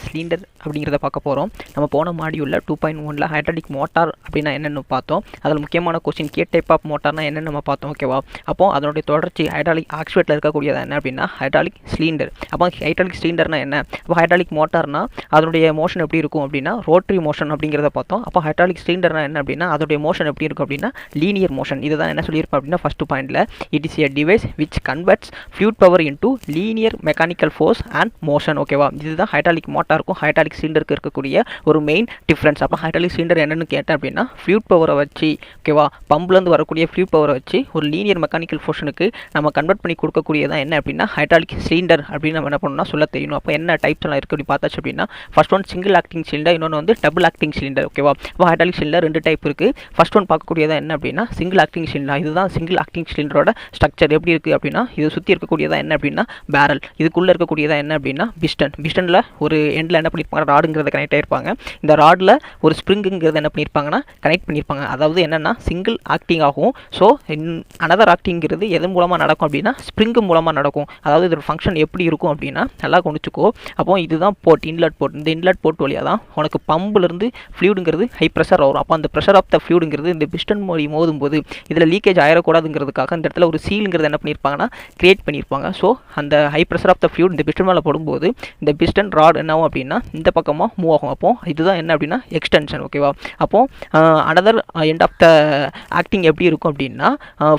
Cylinder அப்படிங்கிறத பார்க்க போகிறோம். நம்ம போன மாடியூலில் 2.1ல் ஹைட்ராலிக் மோட்டார் அப்படின்னா என்னென்னு பார்த்தோம். அதில் முக்கியமான கொஸ்டின் கே டைப் ஆஃப் மோட்டார்னா என்னென்னு நம்ம பார்த்தோம். ஓகேவா? அப்போ அதனுடைய தொடர்ச்சி ஹைட்ராலிக் ஆக்சுவேட்டில் இருக்கக்கூடியது என்ன அப்படின்னா ஹைட்ராலிக் சிலிண்டர். அப்போ ஹைட்ராலிக் சிலிண்டர்னா என்ன? அப்போ ஹைட்ராலிக் மோட்டார்னா அதனுடைய மோஷன் எப்படி இருக்கும் அப்படின்னா ரோட்டரி மோஷன் அப்படிங்கிறத பார்த்தோம். அப்போ ஹைட்ராலிக் சிலிண்டர்னா என்ன அப்படின்னா அதோடைய மோஷன் எப்படி இருக்கும் அப்படின்னா லீனியர் மோஷன். இதுதான் என்ன சொல்லியிருப்போம் அப்படின்னா ஃபர்ஸ்ட் பாயிண்ட்ல it is a device which converts fluid power into linear mechanical force and motion. ஓகேவா? இதுதான் ஹைட்ராலிக் மோட்டாருக்கும் ஹைட்ராலிக் சிலிண்டருக்கு இருக்கக்கூடிய ஒரு மெயின் டிஃப்ரென்ஸ். அப்போ ஹைட்ராலிக் சிலிண்டர் என்னன்னு கேட்டேன் அப்படின்னா ஃப்ளூயிட் பவரை வச்சு, ஓகேவா, பம்ப்லேருந்து வரக்கூடிய ஃப்ளூயிட் பவரை வச்சு ஒரு லீனியர் மெக்கானிக்கல் ஃபோர்ஷனுக்கு நம்ம கன்வெர்ட் பண்ணி கொடுக்கக்கூடியதான் என்ன அப்படின்னா ஹைட்ராலிக் சிலிண்டர் அப்படின்னு நம்ம என்ன பண்ணணும்னா சொல்ல தெரியணும். அப்போ என்ன டைப்ஸ் எல்லாம் இருக்குது அப்படி பார்த்தாச்சு அப்படின்னா first one single acting cylinder, இன்னொன்று வந்து டபுள் ஆக்டிங் சிலிண்டர். ஓகேவா? இப்போ ஹைட்ராலிக் சிலிண்டர் ரெண்டு டைப் இருக்குது. ஃபர்ஸ்ட் ஒன் பார்க்கக்கூடியதான் என்ன அப்படின்னா சிங்கிள் ஆக்டிங் சிலிண்டர். இதுதான் சிங்கிள் ஆக்டிங் சிலிண்டரோட ஸ்ட்ரக்சர் எப்படி இருக்குது அப்படின்னா இது சுற்றி இருக்கக்கூடியதான் என்ன அப்படின்னா பேரல், இதுக்குள்ளே இருக்கக்கூடியதான் என்ன அப்படின்னா பிஸ்டன். பிஸ்டனில் ஒரு எண்டில் என்ன பண்ணியிருப்பாங்க ராடுங்கிறத கனெக்ட் ஆகிருப்பாங்க. இந்த ராடில் ஒரு ஸ்ப்ரிங்குங்கிறத என்ன பண்ணியிருப்பாங்கன்னா கனெக்ட் பண்ணியிருப்பாங்க. அதாவது என்னென்னா சிங்கிள் ஆக்டிங் ஆகும். ஸோ அனதர் ஆக்டிங்கிறது எதன் மூலமாக நடக்கும் அப்படின்னா ஸ்ப்ரிங்கு மூலமாக நடக்கும். அதாவது இதோட ஃபங்க்ஷன் எப்படி இருக்கும் அப்படின்னா நல்லா கவனிச்சுக்கோ. அப்போ இதுதான் போர்ட், இன்லெட் போர்ட். இந்த இன்லெட் போர்ட் வழியாக தான் உனக்கு பம்புலேருந்து ஃப்ளூயிடுங்கிறது ஹை ப்ரெஷர் வரும். அப்போ அந்த ப்ரெஷர் ஆஃப் த ஃப்ளூயிடுங்கிறது இந்த பிஸ்டன் மோதும் போது இதில் லீக்கேஜ் ஆயிடக்கூடாதுங்கிறதுக்காக இந்த இடத்துல ஒரு சீலுங்கிறது என்ன பண்ணியிருப்பாங்கன்னா கிரியேட் பண்ணியிருப்பாங்க. ஸோ அந்த high pressure of the fluid இந்த பிஸ்டன் மேலே போடும்போது இந்த பிஸ்டன் ராட் என்ன ஆகும் அப்படின்னா இந்த பக்கமாக மூவ் ஆகும். அப்போ இதுதான் என்ன அப்படின்னா எக்ஸ்டென்ஷன். ஓகேவா? அப்போ another end of the acting எப்படி இருக்கும் அப்படின்னா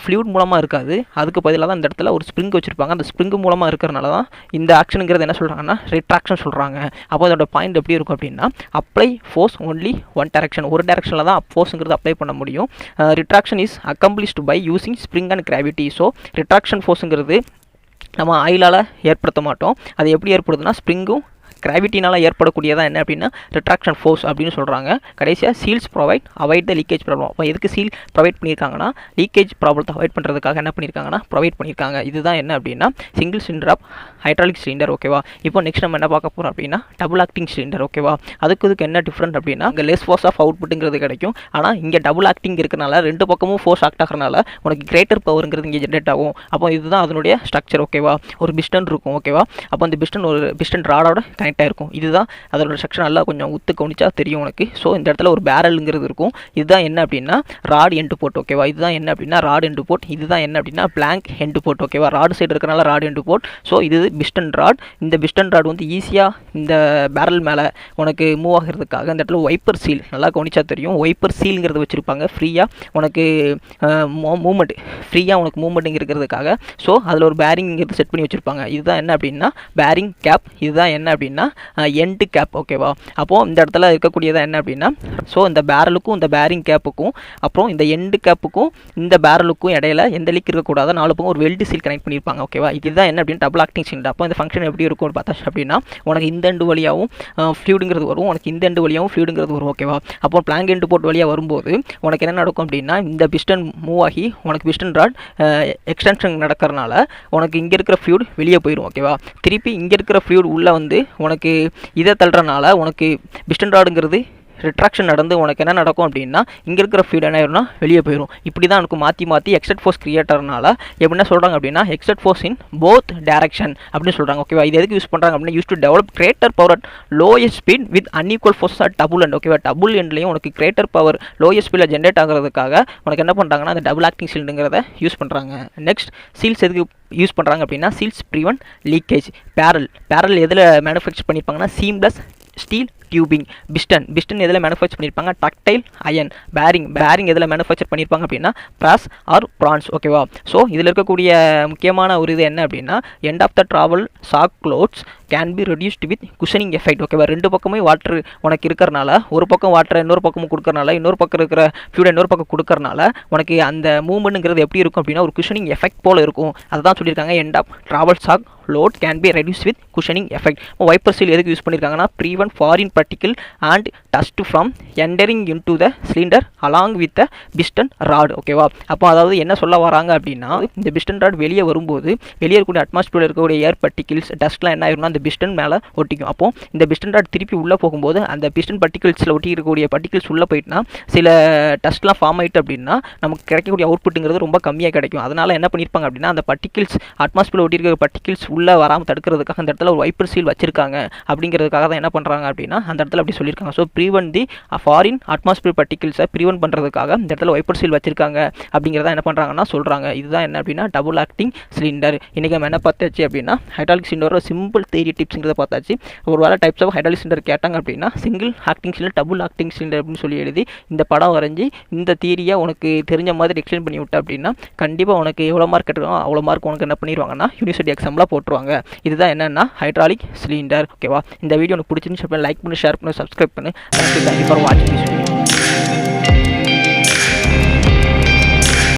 ஃப்ளூயிட் மூலமாக இருக்காது. அதுக்கு பதிலாக தான் இந்த இடத்துல ஒரு ஸ்ப்ரிங் வச்சுருப்பாங்க. அந்த ஸ்ப்ரிங் மூலமாக இருக்கிறனால தான் இந்த ஆக்ஷனுங்கிறது என்ன சொல்கிறாங்கன்னா ரிட்ராக்ஷன் சொல்கிறாங்க. அப்போ அதோட பாயிண்ட் எப்படி இருக்கும் அப்படின்னா apply force only one direction, ஒரு டைரக்ஷனில் தான் ஃபோர்ஸுங்கிறது அப்ளை பண்ண முடியும். Retraction is accomplished by using spring and gravity. So retraction ஃபோர்ஸுங்கிறது நம்ம ஆயிலால் ஏற்படுத்த மாட்டோம். அது எப்படி ஏற்படுதுன்னா ஸ்ப்ரிங்கும் கிராவிட்டினால் ஏற்படக்கூடியதான் என்ன அப்படின்னா ரிட்ராக்ஷன் ஃபோர்ஸ் அப்படின்னு சொல்கிறாங்க. கடைசியாக seals provide avoid the leakage problem. அப்போ எதுக்கு சீல் ப்ரொவைட் பண்ணியிருக்காங்கன்னா லீக்கேஜ் ப்ராப்ளத்தை அவாய்ட் பண்ணுறதுக்காக என்ன பண்ணியிருக்காங்கன்னா ப்ரொவைட் பண்ணியிருக்காங்க. இதுதான் என்ன அப்படின்னா single cylinder of hydraulic cylinder. ஓகேவா? இப்போ நெக்ஸ்ட் நம்ம என்ன பார்க்க போகிறோம் அப்படின்னா டபுள் ஆக்டிங் சிலிண்டர். ஓகேவா? இதுக்கு என்ன டிஃப்ரெண்ட் அப்படின்னா இங்கே லெஸ் ஃபோர்ஸ் ஆஃப் அவுட்புட்டுங்கிறது கிடைக்கும். ஆனால் இங்கே டபுள் ஆக்டிங் இருக்கிறனால ரெண்டு பக்கமும் ஃபோர்ஸ் ஆக்ட் ஆகிறனால உனக்கு கிரேட்டர் பவருங்கிறது இங்கே ஜென்ரேட் ஆகும். அப்போ இதுதான் அதனுடைய ஸ்ட்ரக்சர். ஓகேவா? ஒரு பிஸ்டன் இருக்கும். ஓகேவா? அப்போ அந்த பிஸ்டன் ஒரு பிஸ்டன் ராடோட கனெக்ட் ஆகிருக்கும். இதுதான் அதோட செக்ஷன் நல்லா கொஞ்சம் உத்து கவனிச்சா தெரியும் உனக்கு. ஸோ இந்த இடத்துல ஒரு பேரலுங்கிறது இருக்கும். இதுதான் என்ன அப்படின்னா ராட் எண்டு போர்ட். ஓகேவா? இதுதான் என்ன அப்படின்னா ராட் எண்டு போர்ட். இதுதான் என்ன அப்படின்னா பிளாங்க் எண்டு போர்ட். ஓகேவா? ராடு சைடு இருக்கிறனால ராட் எண்டு போர்ட். ஸோ இது பிஸ்டன் ராட். இந்த பிஸ்டன் ராட் வந்து ஈஸியாக இந்த பேரல் மேலே உனக்கு மூவ் ஆகிறதுக்காக இந்த இடத்துல வைப்பர் சீல் நல்லா கவனிச்சா தெரியும். வைப்பர் சீலுங்கிறது வச்சுருப்பாங்க ஃப்ரீயாக உனக்கு மூவ்மெண்ட், ஃப்ரீயாக உனக்கு மூவ்மெண்ட்டுங்க இருக்கிறதுக்காக. ஸோ அதில் ஒரு பேரிங்கிறது செட் பண்ணி வச்சுருப்பாங்க. இதுதான் என்ன அப்படின்னா பேரிங் கேப். இதுதான் என்ன அப்படின்னா எண்டு கேப். ஓகேவா? அப்போது இந்த இடத்துல இருக்கக்கூடியதான் என்ன அப்படின்னா ஸோ இந்த பேரலுக்கும் இந்த பேரிங் கேப்புக்கும் அப்புறம் இந்த எண்டு கேப்புக்கும் இந்த பேரலுக்கும் இடையில எந்த லீக் இருக்கக்கூடாது. நாலு பக்கம் ஒரு வெல்டு சீல் கனெக்ட் பண்ணியிருப்பாங்க. ஓகேவா? இதுதான் என்ன அப்படின்னு டபுள் ஆக்டிங் சிலிண்டர். அப்போ இந்த ஃபங்க்ஷன் எப்படி இருக்கும் பார்த்தா அப்படின்னா உனக்கு இந்த எண்டு வழியாகவும் ஃப்ளூயிடுங்கிறது வரும், உனக்கு இந்த எண்டு வழியாகவும் ஃப்ளூயிடுங்கிறது வரும். ஓகேவா? அப்போ பிளாங்க் எண்டு போர்ட் வழியாக வரும்போது உனக்கு என்ன நடக்கும் அப்படின்னா இந்த பிஸ்டன் மூவ் ஆகி உனக்கு பிஸ்டன் ராட் எக்ஸ்டென்ஷன் நடக்கிறனால உனக்கு இங்கே இருக்கிற ஃப்ளூயிட் வெளியே போயிடும். ஓகேவா? திருப்பி இங்கே இருக்கிற ஃப்ளூயிட் உள்ளே வந்து உனக்கு இதை தள்ளுறனால உனக்கு பிஸ்டன் ராடுங்கிறது ரிட்ராக்ஷன் நடந்து உனக்கு என்ன நடக்கும் அப்படின்னா இங்கே இருக்கிற ஃப்ளூயிட் என்ன ஆயிரும்னா வெளியே போயிடும். இப்படி தான் எனக்கு மாற்றி எக்ஸட் ஃபோர்ஸ் கிரியேட்டர்னால எப்படின்னா சொல்கிறாங்க அப்படின்னா exert force in both direction அப்படின்னு சொல்கிறாங்க. ஓகேவா? இது எதுக்கு யூஸ் பண்ணுறாங்க அப்படின்னா used to develop greater power at lowest speed with unequal force at double end. ஓகேவா? டபுள் எண்ட்லையும் உனக்கு கிரேட்டர் பவர் லோயஸ்ட் ஸ்பீடில் ஜென்ரேட் ஆகிறதுக்காக உனக்கு என்ன பண்ணுறாங்கன்னா அந்த டபுள் ஆக்டிங் சிலிண்டருங்கிறத யூஸ் பண்ணுறாங்க. நெக்ஸ்ட் சீல்ஸ் எதுக்கு யூஸ் பண்ணுறாங்க அப்படின்னா சீல்ஸ் ப்ரிவென்ட் லீக்கேஜ். பேரல் எதில் மேனுஃபேக்சர் பண்ணியிருப்பாங்கன்னா சீம்லெஸ் ஸ்டீல் டியூபிங். பிஸ்டன் எதில் மேனுஃபேக்சர் பண்ணியிருப்பாங்க டக்டைல் அயன். பேரிங் எதில் மேனுஃபேக்சர் பண்ணியிருப்பாங்க அப்படின்னா பிராஸ் ஆர் பிரான்ஸ். ஓகேவா? ஸோ இதில் இருக்கக்கூடிய முக்கியமான ஒரு இது என்ன அப்படின்னா end of the travel shock clothes can be reduced with cushioning effect. ஓகேவா? ரெண்டு பக்கமே வாட்டர் உனக்கு இருக்கிறனால ஒரு பக்கம் வாட்டரை இன்னொரு பக்கமும் கொடுக்கறனால இன்னொரு பக்கம் இருக்கிற ஃப்ளூயிட் இன்னொரு பக்கம் கொடுக்கறனால உனக்கு அந்த மூவ்மெண்ட்டுங்கிறது எப்படி இருக்கும் அப்படின்னா ஒரு குஷனிங் எஃபெக்ட் போல் இருக்கும். அதுதான் சொல்லியிருக்காங்க end of travel shock load can be reduced with cushioning effect. Wiper seal எதுக்கு யூஸ் பண்ணியிருக்காங்கன்னா prevent foreign particle and dust from entering into the cylinder along with the piston rod. ஓகேவா? அப்போ அதாவது என்ன சொல்ல வராங்க அப்படின்னா இந்த பிஸ்டன் ராட் வெளியே வரும்போது வெளியே இருக்கக்கூடிய அட்மாஸ்பியரில் இருக்கக்கூடிய ஏர் பார்ட்டிகிள்ஸ் டஸ்ட்லாம் என்ன ஆயிரும்னா அந்த பிஸ்டன் மேலே ஒட்டிக்கும். அப்போ இந்த பிஸ்டன் ராட் திருப்பி உள்ளே போகும்போது அந்த பிஸ்டன் பார்ட்டிகிள்ஸில் ஒட்டி இருக்கக்கூடிய பார்ட்டிகிள்ஸ் உள்ளே போயிட்டுனா சில டஸ்ட்லாம் ஃபார்ம் ஆகிட்டு அப்படின்னா நமக்கு கிடைக்கக்கூடிய அவுட்புட்டுங்கிறது ரொம்ப கம்மியாக கிடைக்கும். அதனால் என்ன பண்ணியிருப்பாங்க அப்படின்னா அந்த பார்ட்டிகிள்ஸ் அட்மாஸ்பியரில் ஒட்டி இருக்கிற பார்ட்டிகிள்ஸ் உள்ளே வராமல் தடுக்கிறதுக்காக அந்த இடத்துல ஒரு வைப்பர் சீல் வச்சிருக்காங்க அப்படிங்கிறதுக்காக தான் என்ன பண்ணுறாங்க அப்படின்னா அந்த இடத்துல அப்படி சொல்லியிருக்காங்க. So prevent the foreign atmosphere பார்ட்டிகிள்ஸை ப்ரிவென்ட் பண்ணுறதுக்காக இந்த இடத்துல வைப்பர் சீல் வச்சிருக்காங்க அப்படிங்கிறத என்ன பண்ணுறாங்கன்னா சொல்கிறாங்க. இதுதான் என்ன அப்படின்னா டபுள் ஆக்டிங் சிலிண்டர். இன்றைக்கி நம்ம என்ன பார்த்தாச்சு அப்படின்னா ஹைட்ராலிக் சிலிண்டரோட சிம்பிள் தியரி டிப்ஸுங்கிறத பார்த்தாச்சு. ஒரு வேலை டைப்ஸ் ஆஃப் ஹைட்ராலிக் சிலிண்டர் கேட்டாங்க அப்படின்னா single acting cylinder, double acting cylinder அப்படின்னு சொல்லி எழுதி இந்த படம் வரைஞ்சி இந்த தியரியை உனக்கு தெரிஞ்ச மாதிரி எக்ஸ்பிளைன் பண்ணி விட்ட அப்படின்னா கண்டிப்பாக உனக்கு எவ்வளோ மார்க் கேட்டுருக்கோம் அவ்வளோ மார்க் உனக்கு என்ன பண்ணிடுவாங்கன்னா யூனிவர்சிட்டி எக்ஸாமில் போட்டுருவாங்க. இதுதான் என்னென்னா ஹைட்ராலிக் சிலிண்டர். ஓகேவா? இந்த வீடியோ உனக்கு பிடிச்சிருந்துச்சு லைக் பண்ணி, ஷேர் பண்ணி, சப்ஸ்கிரைப் பண்ணி. தேங்க்யூ ஃபார் வாட்சிங் திஸ் வீடியோ.